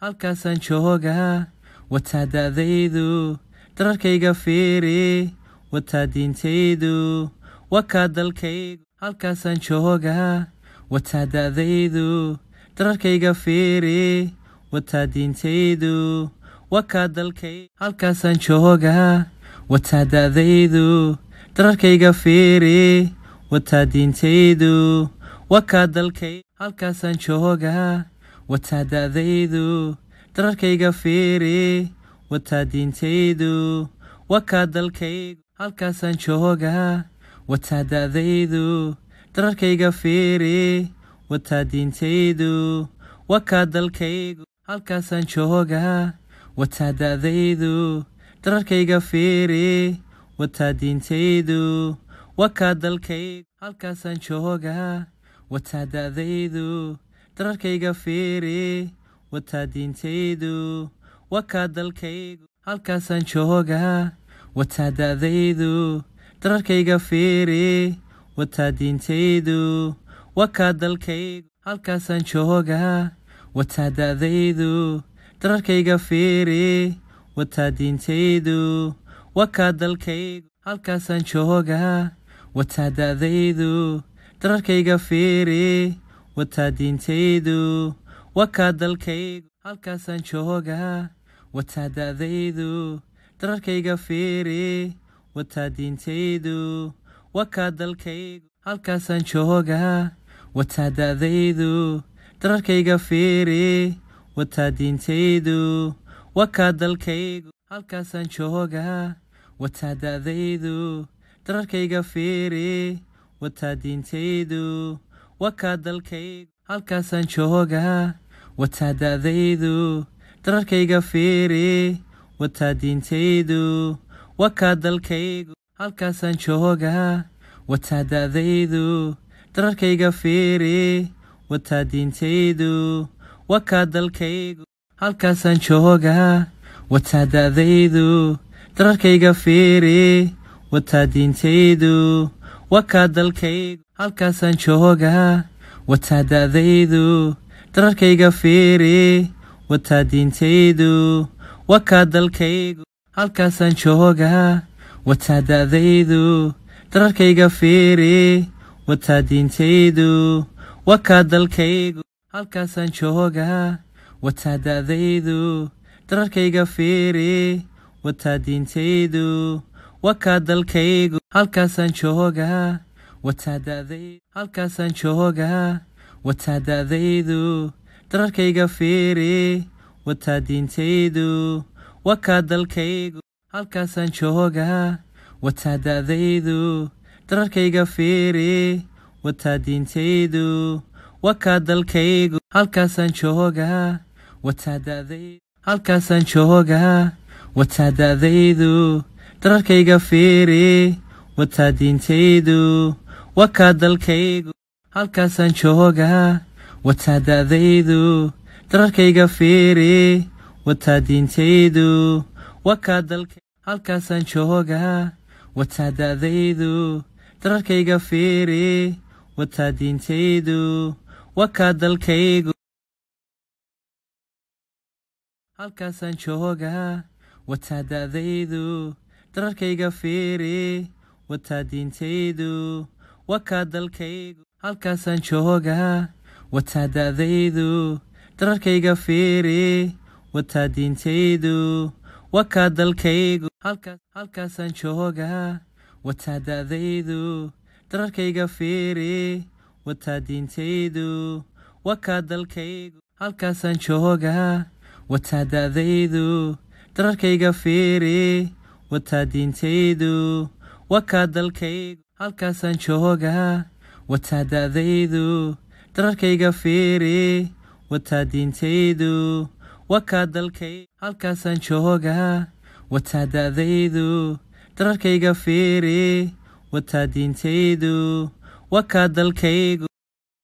halkaasaan joogaa wataa da'daydu dararkayga fiiri wataa diintaydu wakaa dalkaygu halkaasaan joogaa wataa da'daydu dararkayga fiiri wataa diintaydu wakaa dalkaygu halkaasaan joogaa wataa da'daydu dararkayga fiiri wataa diintaydu wakaa dalkaygu halkaasaan joogaa wataa da'daydu dararkayga fiiri wataa diintaydu wakaa dalkaygu halkaasaan joogaa wataa da'daydu dararkayga fiiri wataa diintaydu wakaa dalkaygu halkaasaan joogaa wataa da'daydu dararkayga fiiri wataa diintaydu wakaa dalkaygu halkaasaan joogaa wataa da'daydu dararkayga fiiri wataa diintaydu wakaa dalkaygu halkaasaan joogaa wataa da'daydu dararkayga fiiri wataa diintaydu wakaa dalkaygu halkaasaan joogaa wataa da'daydu dararkayga fiiri wataa diintaydu wakaa dalkaygu halkaasaan joogaa wataa da'daydu dararkayga fiiri wataa diintaydu wakaa dalkaygu halkaasaan joogaa wataa da'daydu dararkayga fiiri wataa diintaydu wakaa dalkaygu halkaasaan joogaa wataa da'daydu dararkayga fiiri wataa diintaydu wakaa dalkaygu halkaasaan joogaa wataa da'daydu dararkayga fiiri wataa diintaydu wakaa dalkaygu halkaasaan joogaa wataa da'daydu dararkayga fiiri wataa diintaydu wakaa dalkaygu halkaasaan joogaa wataa da'daydu dararkayga fiiri wataa diintaydu wakaa dalkaygu halkaasaan joogaa wataa da'daydu dararkayga fiiri wataa diintaydu wakaa dalkaygu halkaasaan joogaa wataa da'daydu dararkayga fiiri wataa diintaydu wakaa dalkaygu halkaasaan joogaa wataa da'daydu dararkayga fiiri wataa diintaydu wakaa dalkaygu halkaasaan joogaa wataa da'daydu dararkayga fiiri wataa diintaydu wakaa dalkaygu halkaasaan joogaa wataa da'daydu halkaasaan joogaa wataa da'daydu dararkayga fiiri wataa diintaydu wakaa dalkaygu halkaasaan joogaa wataa da'daydu dararkayga fiiri wataa diintaydu wakaa dalkaygu halkaasaan joogaa wataa da'daydu halkaasaan joogaa wataa da'daydu dararkayga fiiri wataa diintaydu wakaa dalkaygu halkaasaan joogaa wataa da'daydu dararkayga fiiri wataa diintaydu wakaa dalkaygu halkaasaan joogaa wataa da'daydu dararkayga fiiri wataa diintaydu wakaa dalkaygu halkaasaan joogaa wataa da'daydu dararkayga fiiri wataa diintaydu wakaa dalkaygu halkaasaan joogaa wataa da'daydu dararkayga fiiri wataa diintaydu wakaa dalkaygu halkaasaan joogaa wataa da'daydu dararkayga fiiri wataa diintaydu wakaa dalkaygu halkaasaan joogaa wataa da'daydu dararkayga fiiri wataa diintaydu wakaa dalkaygu halkaasaan joogaa wataa da'daydu dararkayga fiiri wataa diintaydu wakaa dalkaygu halkaasaan joogaa wataa da'daydu dararkayga fiiri wataa diintaydu wakaa dalkaygu